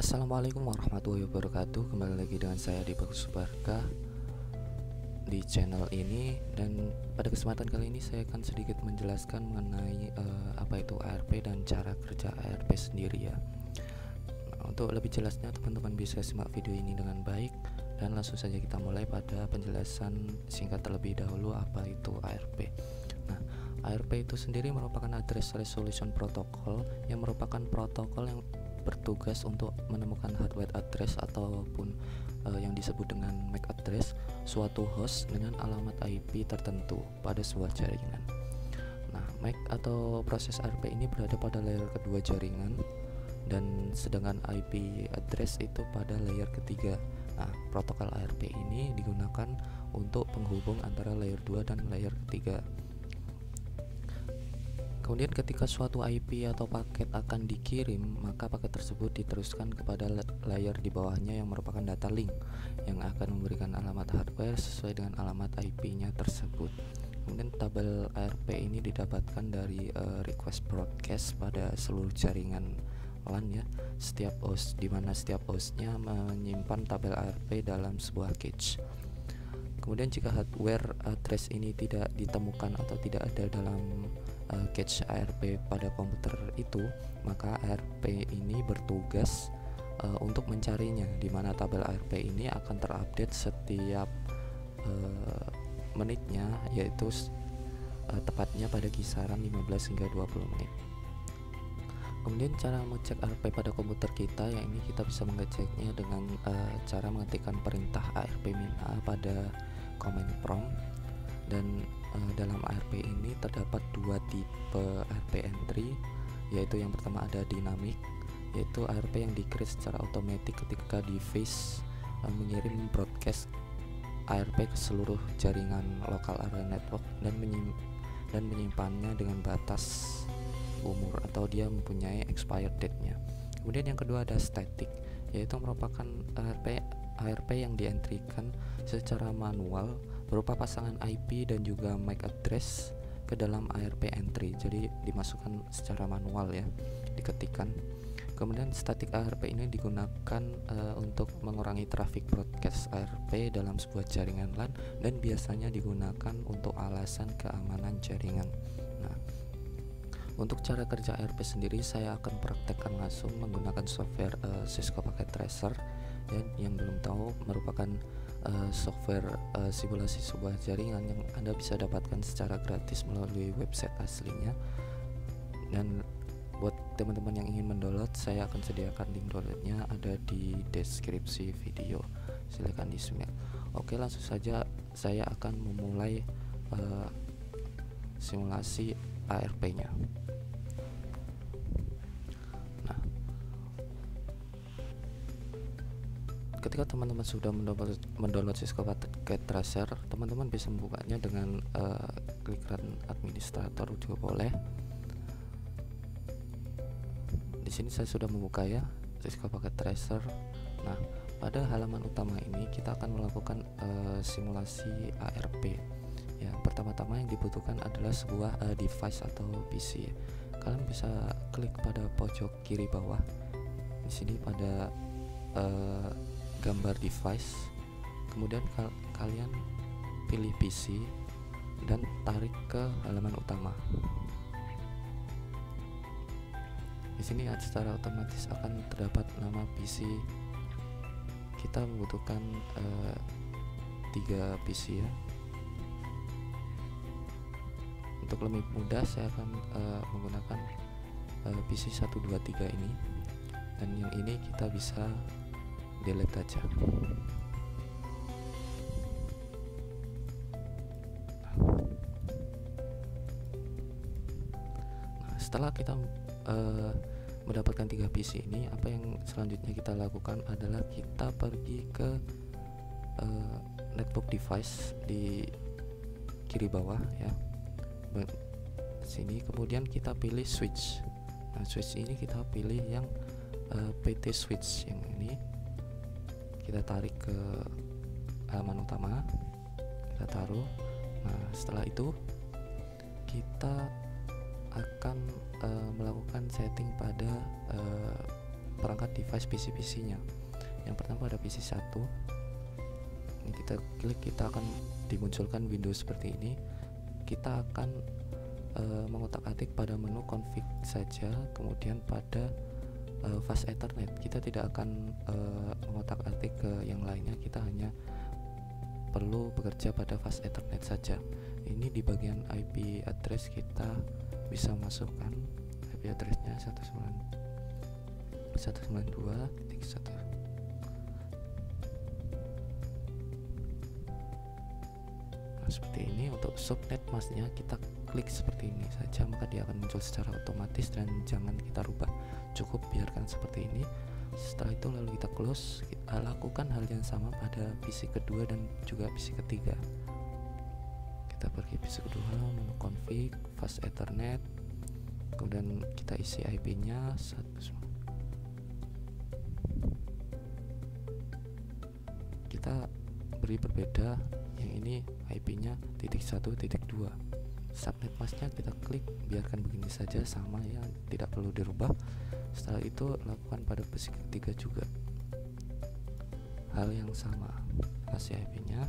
Assalamualaikum warahmatullahi wabarakatuh. Kembali lagi dengan saya di Bagus Barka di channel ini. Dan pada kesempatan kali ini saya akan sedikit menjelaskan mengenai apa itu ARP dan cara kerja ARP sendiri ya. Untuk lebih jelasnya teman-teman bisa simak video ini dengan baik. Dan langsung saja kita mulai pada penjelasan singkat terlebih dahulu apa itu ARP. Nah, ARP itu sendiri merupakan Address Resolution Protocol yang merupakan protokol yang bertugas untuk menemukan hardware address ataupun yang disebut dengan MAC address suatu host dengan alamat IP tertentu pada sebuah jaringan. Nah, MAC atau proses ARP ini berada pada layer kedua jaringan dan sedangkan IP address itu pada layer ketiga. Nah, protokol ARP ini digunakan untuk penghubung antara layer 2 dan layer ketiga. Kemudian ketika suatu IP atau paket akan dikirim, maka paket tersebut diteruskan kepada layer di bawahnya yang merupakan data link yang akan memberikan alamat hardware sesuai dengan alamat IP-nya tersebut. Kemudian tabel ARP ini didapatkan dari request broadcast pada seluruh jaringan LAN ya, setiap host, di mana setiap hostnya menyimpan tabel ARP dalam sebuah cache. Kemudian jika hardware address ini tidak ditemukan atau tidak ada dalam cache ARP pada komputer itu, maka ARP ini bertugas untuk mencarinya, di mana tabel ARP ini akan terupdate setiap menitnya, yaitu tepatnya pada kisaran 15 hingga 20 menit. Kemudian cara mengecek ARP pada komputer kita, yang ini kita bisa mengeceknya dengan cara mengetikkan perintah ARP-A pada command prompt. Dan dalam ARP ini terdapat dua tipe ARP entry, yaitu yang pertama ada dynamic, yaitu ARP yang di-create secara otomatis ketika device mengirim broadcast ARP ke seluruh jaringan lokal area network dan menyimpannya dengan batas umur atau dia mempunyai expired date-nya. Kemudian yang kedua ada static, yaitu merupakan ARP yang di-entrykan secara manual berupa pasangan IP dan juga MAC address ke dalam ARP entry. Jadi dimasukkan secara manual ya, diketikkan. Kemudian static ARP ini digunakan untuk mengurangi traffic broadcast ARP dalam sebuah jaringan LAN dan biasanya digunakan untuk alasan keamanan jaringan. Nah, untuk cara kerja ARP sendiri saya akan praktekkan langsung menggunakan software Cisco Packet Tracer yang belum tahu merupakan software simulasi sebuah jaringan yang Anda bisa dapatkan secara gratis melalui website aslinya. Dan buat teman-teman yang ingin mendownload, saya akan sediakan link downloadnya ada di deskripsi video, silakan disimak. Oke, langsung saja saya akan memulai simulasi ARP-nya. Ketika teman-teman sudah mendownload Cisco Packet Tracer, teman-teman bisa membukanya dengan klik run administrator juga boleh. Di sini saya sudah membuka ya Cisco Packet Tracer. Nah, pada halaman utama ini kita akan melakukan simulasi ARP. Ya, pertama-tama yang dibutuhkan adalah sebuah device atau PC. Kalian bisa klik pada pojok kiri bawah. Di sini pada gambar device, kemudian kalian pilih PC dan tarik ke halaman utama. Di sini secara otomatis akan terdapat nama PC. Kita membutuhkan 3 PC ya. Untuk lebih mudah saya akan menggunakan PC 123 ini, dan yang ini kita bisa delete aja. Nah, setelah kita mendapatkan 3 PC ini, apa yang selanjutnya kita lakukan adalah kita pergi ke network device di kiri bawah ya, sini. Kemudian kita pilih switch. Nah, switch ini kita pilih yang PT switch yang ini. Kita tarik ke halaman utama, kita taruh. Nah, setelah itu kita akan melakukan setting pada perangkat device PC-nya. Yang pertama pada PC 1. Ini kita klik, kita akan dimunculkan Windows seperti ini. Kita akan mengotak-atik pada menu config saja, kemudian pada fast Ethernet. Kita tidak akan mengotak-atik ke yang lainnya, kita hanya perlu bekerja pada fast Ethernet saja. Ini di bagian IP address kita bisa masukkan IP addressnya 192.1. Nah, seperti ini. Untuk subnet masknya kita klik seperti ini saja, maka dia akan muncul secara otomatis dan jangan kita rubah, cukup biarkan seperti ini. Setelah itu lalu kita close. Kita lakukan hal yang sama pada PC kedua dan juga PC ketiga. Kita pergi PC kedua, menu config, fast Ethernet, kemudian kita isi IP-nya 1. Kita beri berbeda, yang ini IP-nya .1.2. Subnet masknya kita klik, biarkan begini saja, sama ya, tidak perlu dirubah. Setelah itu lakukan pada PC ketiga juga hal yang sama, kasih IP-nya.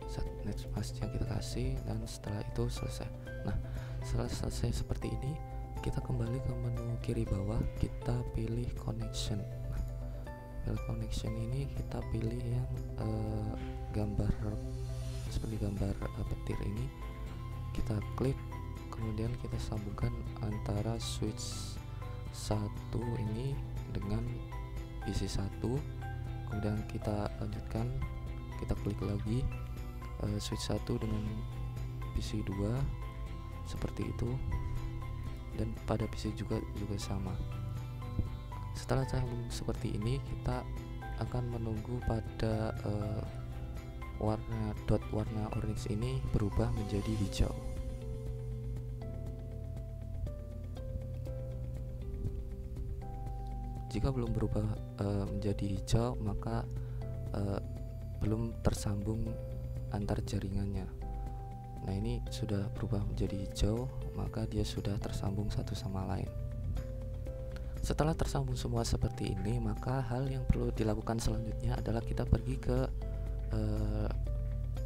Subnet masknya kita kasih, dan setelah itu selesai. Nah, setelah selesai seperti ini, kita kembali ke menu kiri bawah, kita pilih connection. Nah, pilih connection ini kita pilih yang gambar seperti gambar petir ini, kita klik, kemudian kita sambungkan antara switch 1 ini dengan PC 1, kemudian kita lanjutkan, kita klik lagi switch 1 dengan PC 2 seperti itu, dan pada PC juga sama. Setelah sambung seperti ini, kita akan menunggu pada warna orange ini berubah menjadi hijau. Jika belum berubah menjadi hijau, maka belum tersambung antar jaringannya. Nah, ini sudah berubah menjadi hijau, maka dia sudah tersambung satu sama lain. Setelah tersambung semua seperti ini, maka hal yang perlu dilakukan selanjutnya adalah kita pergi ke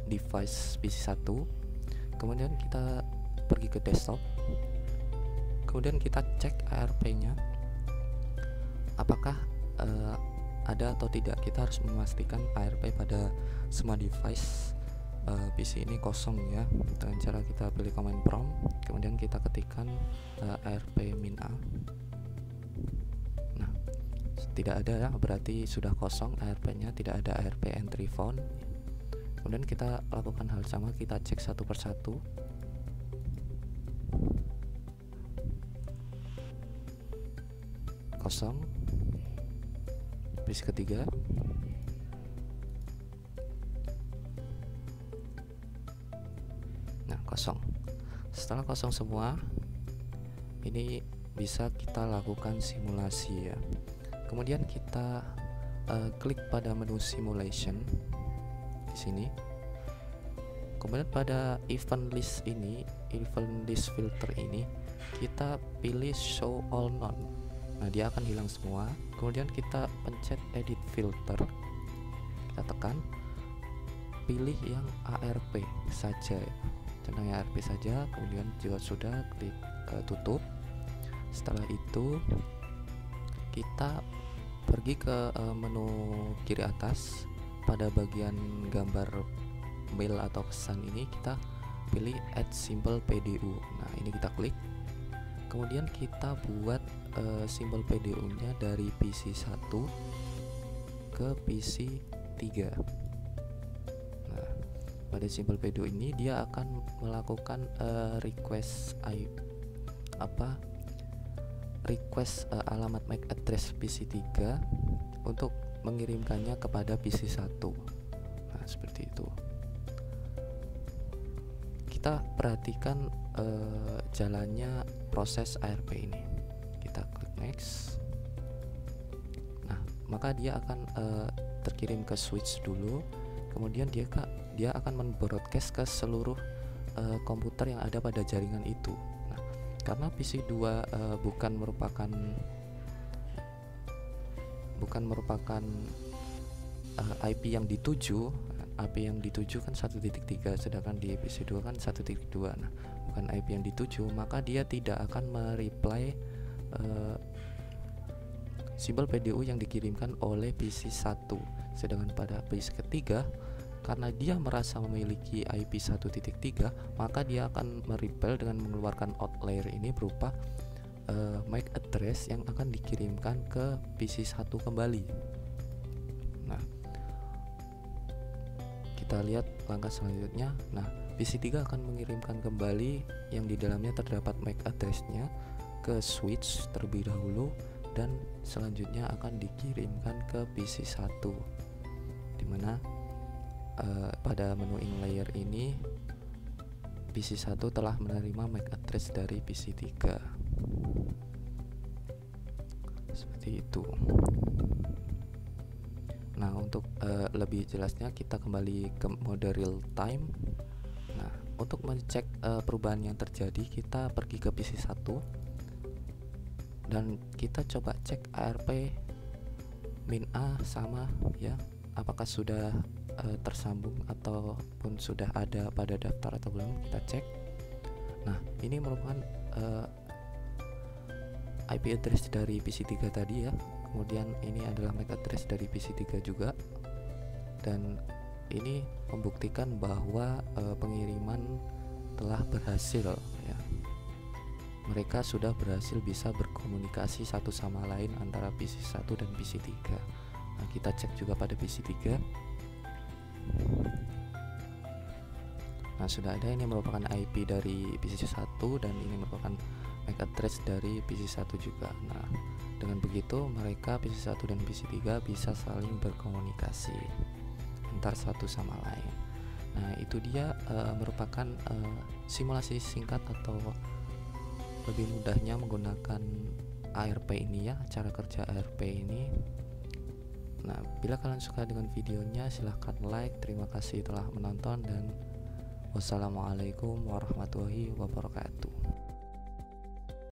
device PC 1, kemudian kita pergi ke desktop, kemudian kita cek ARP-nya apakah ada atau tidak. Kita harus memastikan ARP pada semua device PC ini kosong ya, dengan cara kita pilih command prompt, kemudian kita ketikkan ARP-A. Nah, tidak ada ya, berarti sudah kosong ARP-nya, tidak ada ARP entry found. Kemudian kita lakukan hal sama, kita cek satu persatu. Kosong. PC ketiga. Nah, kosong. Setelah kosong semua, ini bisa kita lakukan simulasi ya. Kemudian kita klik pada menu simulation di sini. Kemudian pada event list ini, event list filter ini, kita pilih show all none. Nah, dia akan hilang semua. Kemudian kita pencet edit filter. Kita tekan, pilih yang ARP saja. Centangnya ARP saja, kemudian jika sudah klik tutup. Setelah itu kita pergi ke menu kiri atas, pada bagian gambar mail atau pesan ini kita pilih add symbol PDU. Nah, ini kita klik, kemudian kita buat simbol PDU nya dari PC 1 ke PC 3. Pada simbol PDU ini dia akan melakukan request alamat MAC address PC 3 untuk mengirimkannya kepada PC 1. Nah, seperti itu. Kita perhatikan jalannya proses ARP ini. Kita klik next. Nah, maka dia akan terkirim ke switch dulu, kemudian dia akan membroadcast ke seluruh komputer yang ada pada jaringan itu. Nah, karena PC2 bukan merupakan IP yang dituju. IP yang dituju kan 1.3, sedangkan di PC2 kan 1.2. Nah, bukan IP yang dituju, maka dia tidak akan mereply simbol PDU yang dikirimkan oleh PC1. Sedangkan pada PC ketiga, karena dia merasa memiliki IP 1.3, maka dia akan mereply dengan mengeluarkan outlier ini berupa MAC address yang akan dikirimkan ke PC1 kembali. Nah, kita lihat langkah selanjutnya. Nah, PC3 akan mengirimkan kembali yang di dalamnya terdapat MAC address-nya ke switch terlebih dahulu, dan selanjutnya akan dikirimkan ke PC1, dimana pada menu in layer ini PC1 telah menerima MAC address dari PC3. Seperti itu. Nah, untuk lebih jelasnya kita kembali ke mode real time. Nah, untuk mengecek perubahan yang terjadi, kita pergi ke PC1 dan kita coba cek ARP min A sama ya, apakah sudah tersambung ataupun sudah ada pada daftar atau belum. Kita cek. Nah, ini merupakan IP address dari PC3 tadi ya. Kemudian ini adalah MAC address dari PC3 juga, dan ini membuktikan bahwa pengiriman telah berhasil ya. Mereka sudah berhasil bisa berkomunikasi satu sama lain antara PC1 dan PC3. Nah, kita cek juga pada PC3. Nah, sudah ada. Ini merupakan IP dari PC1 dan ini merupakan MAC address dari PC1 juga. Nah, dengan begitu mereka PC1 dan PC3 bisa saling berkomunikasi antar satu sama lain. Nah, itu dia merupakan simulasi singkat atau lebih mudahnya menggunakan ARP ini ya, cara kerja ARP ini. Nah, bila kalian suka dengan videonya, silahkan like. Terima kasih telah menonton dan wassalamualaikum warahmatullahi wabarakatuh.